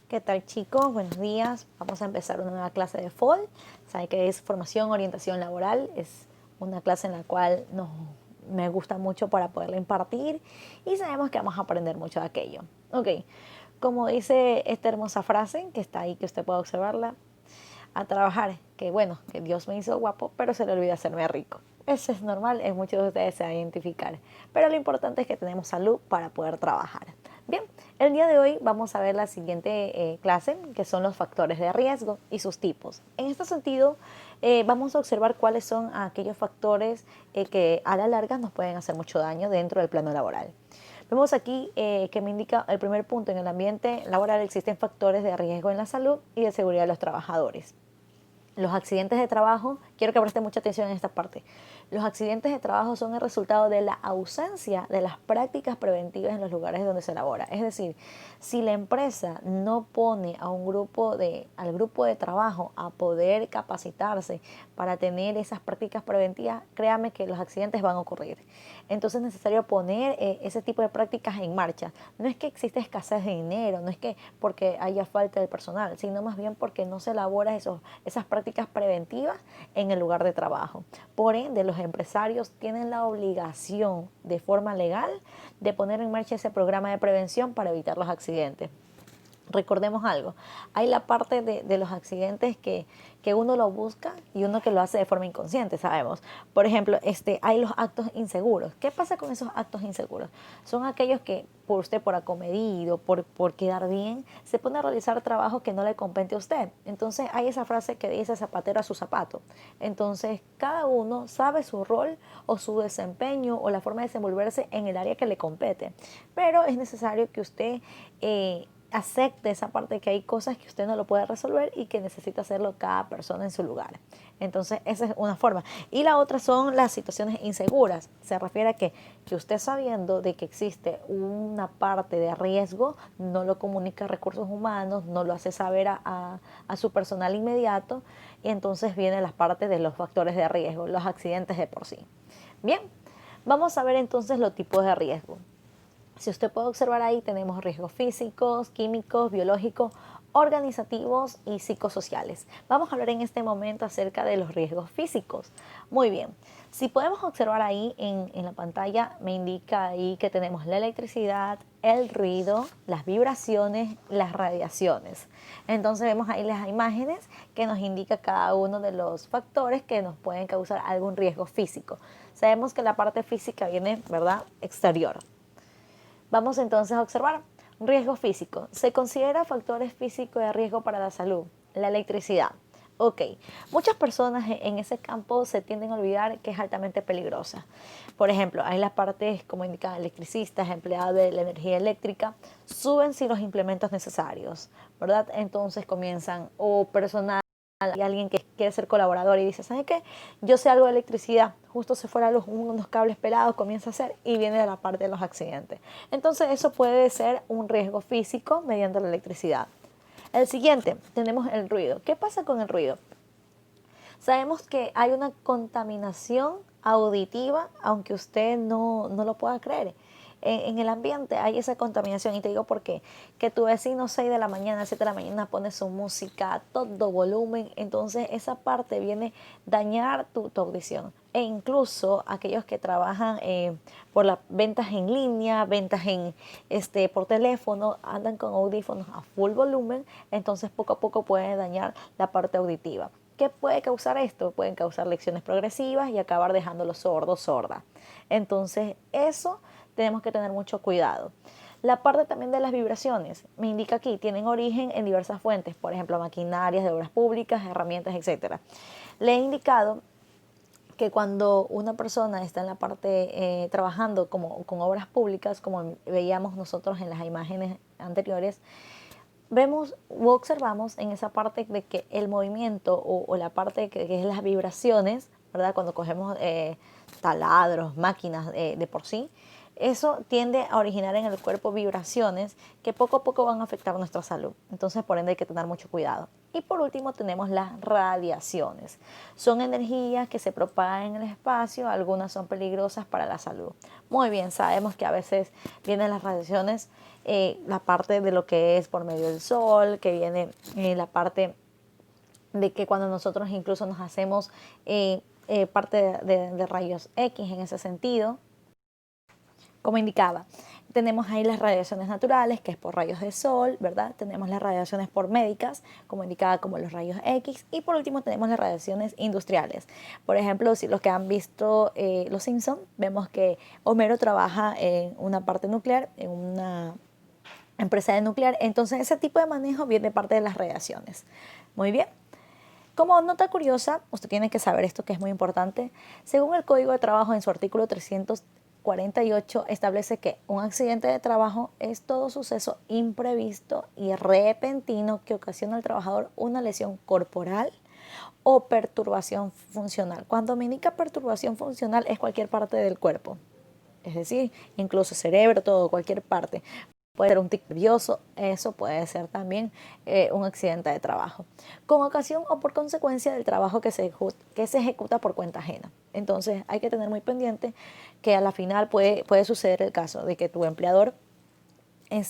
¿Qué tal, chicos? Buenos días. Vamos a empezar una nueva clase de FOL. Saben que es formación, orientación laboral. Es una clase en la cual me gusta mucho para poderla impartir y sabemos que vamos a aprender mucho de aquello. Ok, como dice esta hermosa frase que está ahí, que usted puede observarla, a trabajar, que bueno, que Dios me hizo guapo, pero se le olvida hacerme rico. Eso es normal, en muchos de ustedes se van a identificar. Pero lo importante es que tenemos salud para poder trabajar. Bien, el día de hoy vamos a ver la siguiente clase, que son los factores de riesgo y sus tipos. En este sentido, vamos a observar cuáles son aquellos factores que a la larga nos pueden hacer mucho daño dentro del plano laboral. Vemos aquí que me indica el primer punto: en el ambiente laboral existen factores de riesgo en la salud y de seguridad de los trabajadores. Los accidentes de trabajo, quiero que preste mucha atención en esta parte. Los accidentes de trabajo son el resultado de la ausencia de las prácticas preventivas en los lugares donde se elabora. Es decir, si la empresa no pone a al grupo de trabajo a poder capacitarse para tener esas prácticas preventivas, créame que los accidentes van a ocurrir. Entonces es necesario poner ese tipo de prácticas en marcha. No es que exista escasez de dinero, no es que porque haya falta de personal, sino más bien porque no se elabora esas prácticas preventivas en el lugar de trabajo. Por ende, los empresarios tienen la obligación de forma legal de poner en marcha ese programa de prevención para evitar los accidentes. Recordemos algo, hay la parte de los accidentes que uno lo busca y uno que lo hace de forma inconsciente, sabemos. Por ejemplo, hay los actos inseguros. ¿Qué pasa con esos actos inseguros? Son aquellos que por usted, por acomedido, por quedar bien, se pone a realizar trabajo que no le compete a usted. Entonces hay esa frase que dice zapatero a su zapato. Entonces cada uno sabe su rol o su desempeño o la forma de desenvolverse en el área que le compete. Pero es necesario que usted acepte esa parte, que hay cosas que usted no lo puede resolver y que necesita hacerlo cada persona en su lugar. Entonces esa es una forma. Y la otra son las situaciones inseguras. Se refiere a que usted, sabiendo de que existe una parte de riesgo, no lo comunica a recursos humanos, no lo hace saber a su personal inmediato, y entonces vienen las partes de los factores de riesgo, los accidentes de por sí. Bien, vamos a ver entonces los tipos de riesgo. Si usted puede observar ahí, tenemos riesgos físicos, químicos, biológicos, organizativos y psicosociales. Vamos a hablar en este momento acerca de los riesgos físicos. Muy bien, si podemos observar ahí en la pantalla, me indica ahí que tenemos la electricidad, el ruido, las vibraciones, las radiaciones. Entonces vemos ahí las imágenes que nos indica cada uno de los factores que nos pueden causar algún riesgo físico. Sabemos que la parte física viene, ¿verdad?, exterior. Vamos entonces a observar. Riesgo físico. Se considera factores físicos de riesgo para la salud. La electricidad. Ok, muchas personas en ese campo se tienden a olvidar que es altamente peligrosa. Por ejemplo, hay las partes, como indican, electricistas, empleados de la energía eléctrica, suben sin los implementos necesarios, ¿verdad? Entonces comienzan, o personal, hay alguien que quiere ser colaborador y dice, ¿sabe qué? Yo sé algo de electricidad, justo se fueron unos cables pelados, comienza a hacer, y viene de la parte de los accidentes. Entonces eso puede ser un riesgo físico mediante la electricidad. El siguiente, tenemos el ruido. ¿Qué pasa con el ruido? Sabemos que hay una contaminación auditiva, aunque usted no lo pueda creer. En el ambiente hay esa contaminación, y te digo por qué. Que tu vecino 6 de la mañana, 7 de la mañana pone su música a todo volumen, entonces esa parte viene a dañar tu audición. E incluso aquellos que trabajan por las ventas en línea, por teléfono, andan con audífonos a full volumen, entonces poco a poco puede dañar la parte auditiva. ¿Qué puede causar esto? Pueden causar lecciones progresivas y acabar dejándolo sordo, sorda. Entonces eso tenemos que tener mucho cuidado. La parte también de las vibraciones, me indica aquí, tienen origen en diversas fuentes, por ejemplo, maquinarias de obras públicas, herramientas, etc. Le he indicado que cuando una persona está en la parte trabajando con obras públicas, como veíamos nosotros en las imágenes anteriores, vemos o observamos en esa parte de que el movimiento o la parte que es las vibraciones, ¿verdad? Cuando cogemos taladros, máquinas de por sí, eso tiende a originar en el cuerpo vibraciones que poco a poco van a afectar nuestra salud. Entonces, por ende, hay que tener mucho cuidado. Y por último, tenemos las radiaciones. Son energías que se propagan en el espacio, algunas son peligrosas para la salud. Muy bien, sabemos que a veces vienen las radiaciones, la parte de lo que es por medio del sol, que viene la parte de que cuando nosotros incluso nos hacemos parte de rayos X en ese sentido. Como indicaba, tenemos ahí las radiaciones naturales, que es por rayos de sol, ¿verdad? Tenemos las radiaciones por médicas, como indicaba, como los rayos X. Y por último tenemos las radiaciones industriales. Por ejemplo, si los que han visto Los Simpson, vemos que Homero trabaja en una parte nuclear, en una empresa de nuclear. Entonces ese tipo de manejo viene parte de las radiaciones. Muy bien. Como nota curiosa, usted tiene que saber esto que es muy importante. Según el Código de Trabajo en su artículo 348 establece que un accidente de trabajo es todo suceso imprevisto y repentino que ocasiona al trabajador una lesión corporal o perturbación funcional. Cuando me indica perturbación funcional es cualquier parte del cuerpo, es decir, incluso cerebro, todo, cualquier parte. Puede ser un tic nervioso, eso puede ser también un accidente de trabajo, con ocasión o por consecuencia del trabajo que se ejecuta por cuenta ajena. Entonces hay que tener muy pendiente que a la final puede suceder el caso de que tu empleador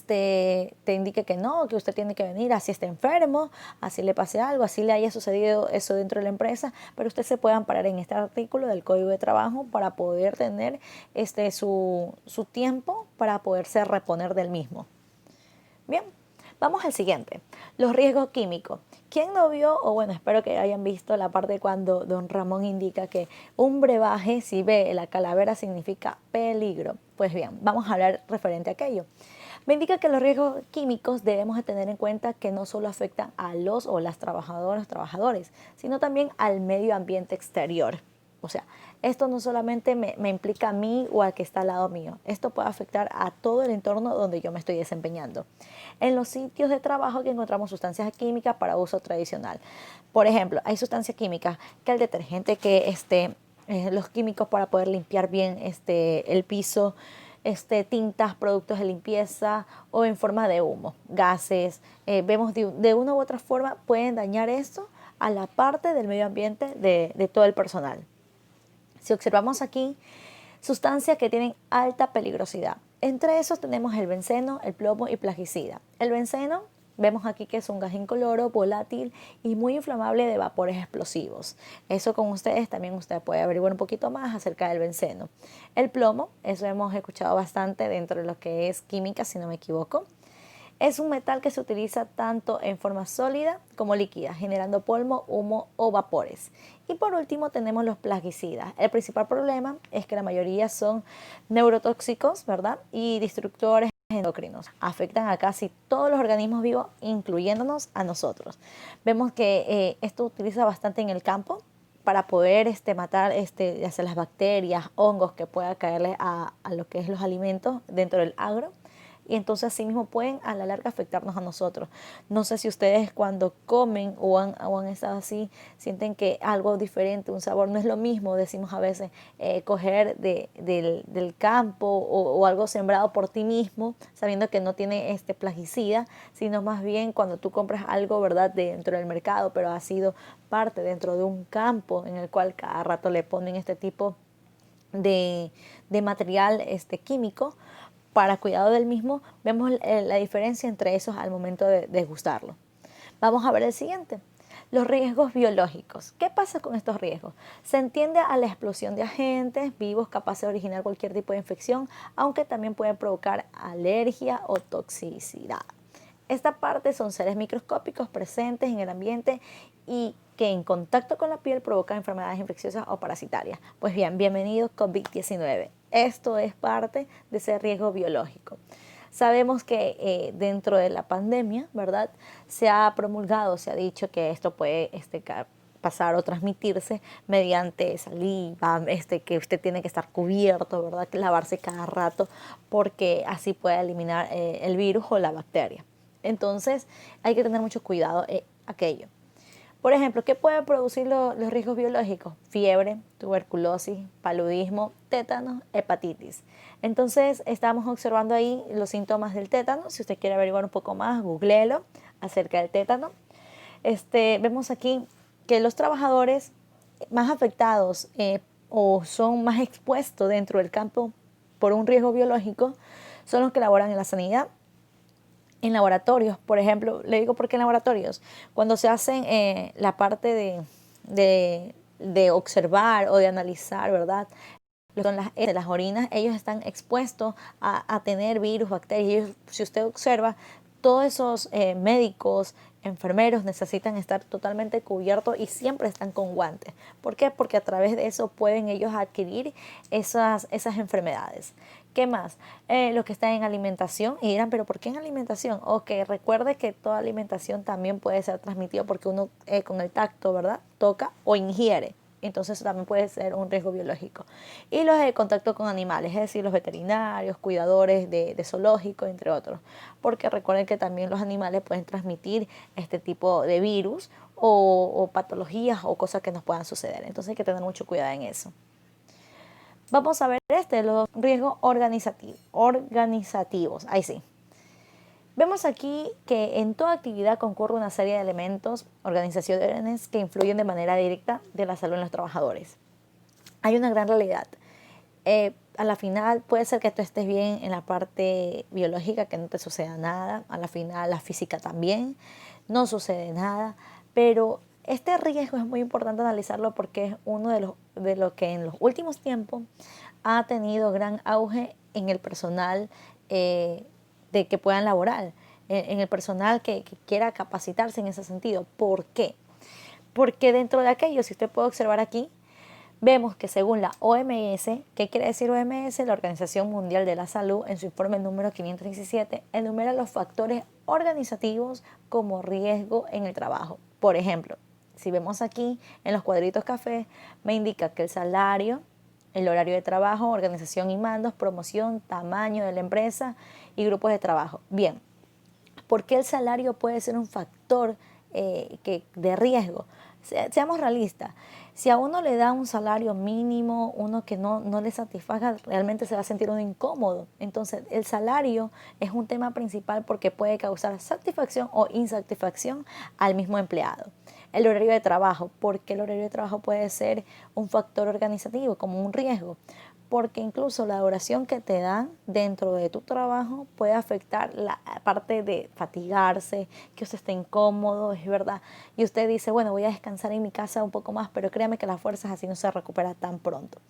te indique que no, que usted tiene que venir, así esté enfermo, así le pase algo, así le haya sucedido eso dentro de la empresa, pero usted se puede amparar en este artículo del Código de Trabajo para poder tener su tiempo para poderse reponer del mismo. Bien, vamos al siguiente, los riesgos químicos. ¿Quién no vio, o bueno, espero que hayan visto la parte cuando don Ramón indica que un brebaje, si ve la calavera, significa peligro? Pues bien, vamos a hablar referente a aquello. Me indica que los riesgos químicos debemos de tener en cuenta que no solo afectan a los o las trabajadoras, trabajadores, sino también al medio ambiente exterior. O sea, esto no solamente me implica a mí o al que está al lado mío, esto puede afectar a todo el entorno donde yo me estoy desempeñando. En los sitios de trabajo que encontramos sustancias químicas para uso tradicional. Por ejemplo, hay sustancias químicas que el detergente, que los químicos para poder limpiar bien el piso, tintas, productos de limpieza o en forma de humo, gases. Vemos de una u otra forma pueden dañar esto a la parte del medio ambiente de todo el personal. Si observamos aquí, sustancias que tienen alta peligrosidad. Entre esos tenemos el benceno, el plomo y plaguicida. El benceno, vemos aquí que es un gas incoloro, volátil y muy inflamable de vapores explosivos. Eso con ustedes también usted puede averiguar un poquito más acerca del benceno. El plomo, eso hemos escuchado bastante dentro de lo que es química, si no me equivoco. Es un metal que se utiliza tanto en forma sólida como líquida, generando polvo, humo o vapores. Y por último tenemos los plaguicidas. El principal problema es que la mayoría son neurotóxicos, ¿verdad? Y destructores endocrinos. Afectan a casi todos los organismos vivos, incluyéndonos a nosotros. Vemos que esto utiliza bastante en el campo para poder matar ya sea las bacterias, hongos que pueda caerle a lo que es los alimentos dentro del agro. Y entonces así mismo pueden a la larga afectarnos a nosotros. No sé si ustedes cuando comen o han estado así, sienten que algo diferente, un sabor no es lo mismo, decimos a veces, coger del campo o algo sembrado por ti mismo, sabiendo que no tiene plaguicida, sino más bien cuando tú compras algo, ¿verdad?, dentro del mercado, pero ha sido parte dentro de un campo en el cual cada rato le ponen este tipo de material químico para cuidado del mismo. Vemos la diferencia entre esos al momento de degustarlo. Vamos a ver el siguiente. Los riesgos biológicos. ¿Qué pasa con estos riesgos? Se entiende a la explosión de agentes vivos capaces de originar cualquier tipo de infección, aunque también pueden provocar alergia o toxicidad. Esta parte son seres microscópicos presentes en el ambiente y que en contacto con la piel provocan enfermedades infecciosas o parasitarias. Pues bien, bienvenidos COVID-19. Esto es parte de ese riesgo biológico. Sabemos que dentro de la pandemia, ¿verdad?, se ha promulgado, se ha dicho que esto puede pasar o transmitirse mediante saliva, que usted tiene que estar cubierto, ¿verdad?, que lavarse cada rato, porque así puede eliminar el virus o la bacteria. Entonces hay que tener mucho cuidado aquello. Por ejemplo, ¿qué pueden producir los riesgos biológicos? Fiebre, tuberculosis, paludismo, tétanos, hepatitis. Entonces, estamos observando ahí los síntomas del tétano. Si usted quiere averiguar un poco más, googleelo acerca del tétano. Vemos aquí que los trabajadores más afectados o son más expuestos dentro del campo por un riesgo biológico son los que laboran en la sanidad, en laboratorios. Por ejemplo, le digo por qué en laboratorios. Cuando se hacen la parte de observar o de analizar, ¿verdad? Son las orinas, ellos están expuestos a tener virus, bacterias. Si usted observa, todos esos médicos, enfermeros necesitan estar totalmente cubiertos y siempre están con guantes. ¿Por qué? Porque a través de eso pueden ellos adquirir esas enfermedades. ¿Qué más? Los que están en alimentación y dirán, ¿pero por qué en alimentación? Ok, recuerde que toda alimentación también puede ser transmitida porque uno con el tacto, ¿verdad? Toca o ingiere. Entonces eso también puede ser un riesgo biológico. Y los de contacto con animales, es decir, los veterinarios, cuidadores de zoológicos, entre otros. Porque recuerden que también los animales pueden transmitir este tipo de virus o patologías o cosas que nos puedan suceder. Entonces hay que tener mucho cuidado en eso. Vamos a ver los riesgos organizativos. Ahí sí. Vemos aquí que en toda actividad concurre una serie de elementos, organizaciones que influyen de manera directa de la salud en los trabajadores. Hay una gran realidad. A la final puede ser que tú estés bien en la parte biológica, que no te suceda nada. A la final la física también, no sucede nada. Pero este riesgo es muy importante analizarlo porque es uno de los que en los últimos tiempos ha tenido gran auge en el personal de que puedan laborar, en el personal que quiera capacitarse en ese sentido. ¿Por qué? Porque dentro de aquello, si usted puede observar aquí, vemos que según la OMS, ¿qué quiere decir OMS? La Organización Mundial de la Salud, en su informe número 517, enumera los factores organizativos como riesgo en el trabajo. Por ejemplo, si vemos aquí en los cuadritos café, me indica que el salario, el horario de trabajo, organización y mandos, promoción, tamaño de la empresa y grupos de trabajo. Bien, ¿por qué el salario puede ser un factor de riesgo? Seamos realistas. Si a uno le da un salario mínimo, uno que no le satisfaga, realmente se va a sentir uno incómodo. Entonces, el salario es un tema principal porque puede causar satisfacción o insatisfacción al mismo empleado. El horario de trabajo, porque el horario de trabajo puede ser un factor organizativo, como un riesgo, porque incluso la duración que te dan dentro de tu trabajo puede afectar la parte de fatigarse, que usted esté incómodo, es verdad. Y usted dice, bueno, voy a descansar en mi casa un poco más, pero créame que las fuerzas así no se recuperan tan pronto.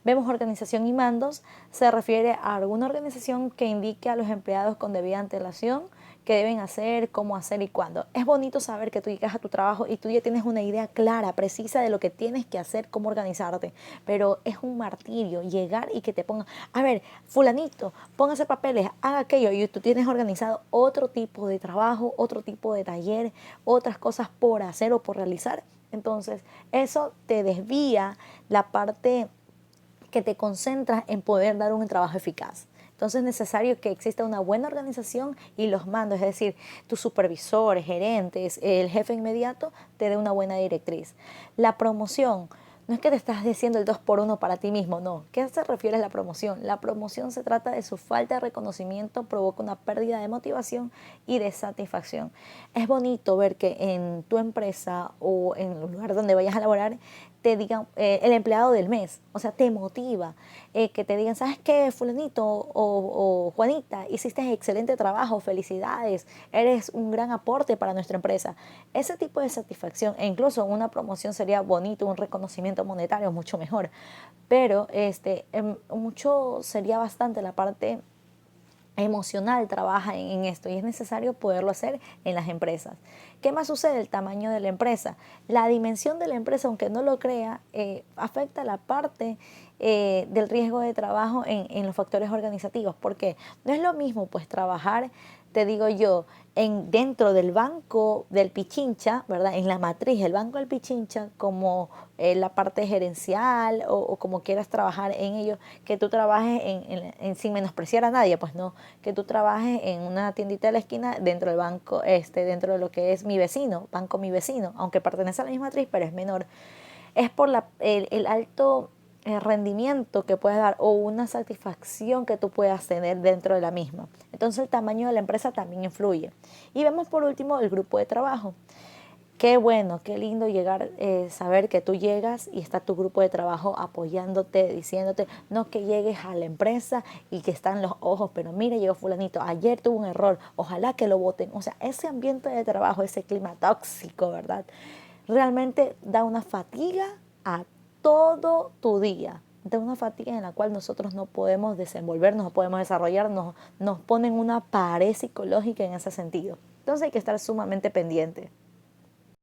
Vemos organización y mandos, se refiere a alguna organización que indique a los empleados con debida antelación qué deben hacer, cómo hacer y cuándo. Es bonito saber que tú llegas a tu trabajo y tú ya tienes una idea clara, precisa de lo que tienes que hacer, cómo organizarte, pero es un martirio llegar y que te pongan, a ver, fulanito, ponga a hacer papeles, haga aquello y tú tienes organizado otro tipo de trabajo, otro tipo de taller, otras cosas por hacer o por realizar. Entonces, eso te desvía la parte que te concentras en poder dar un trabajo eficaz. Entonces es necesario que exista una buena organización y los mandos, es decir, tus supervisores, gerentes, el jefe inmediato te dé una buena directriz. La promoción, no es que te estás diciendo el 2 por 1 para ti mismo, no. ¿Qué se refiere a la promoción? La promoción se trata de su falta de reconocimiento, provoca una pérdida de motivación y de satisfacción. Es bonito ver que en tu empresa o en el lugar donde vayas a laborar te digan el empleado del mes, o sea, te motiva, que te digan, ¿sabes qué, fulanito o Juanita? Hiciste excelente trabajo, felicidades, eres un gran aporte para nuestra empresa. Ese tipo de satisfacción, e incluso una promoción sería bonito, un reconocimiento monetario mucho mejor, pero mucho sería bastante la parte emocional trabaja en esto y es necesario poderlo hacer en las empresas. ¿Qué más sucede? El tamaño de la empresa. La dimensión de la empresa, aunque no lo crea, afecta la parte del riesgo de trabajo en los factores organizativos, porque no es lo mismo pues trabajar te digo yo, dentro del banco del Pichincha, ¿verdad? En la matriz del banco del Pichincha, como la parte gerencial o como quieras trabajar en ello, que tú trabajes sin menospreciar a nadie, pues no, que tú trabajes en una tiendita de la esquina dentro del banco, dentro de lo que es Mi Vecino, Banco Mi Vecino, aunque pertenece a la misma matriz, pero es menor. Es por el alto rendimiento que puedes dar o una satisfacción que tú puedas tener dentro de la misma. Entonces el tamaño de la empresa también influye. Y vemos por último el grupo de trabajo. Qué bueno, qué lindo llegar, saber que tú llegas y está tu grupo de trabajo apoyándote, diciéndote, no que llegues a la empresa y que están los ojos, pero mira, llegó fulanito, ayer tuvo un error, ojalá que lo voten. O sea, ese ambiente de trabajo, ese clima tóxico, ¿verdad? Realmente da una fatiga a todo tu día, da una fatiga en la cual nosotros no podemos desenvolvernos, no podemos desarrollarnos, nos ponen una pared psicológica en ese sentido. Entonces hay que estar sumamente pendiente.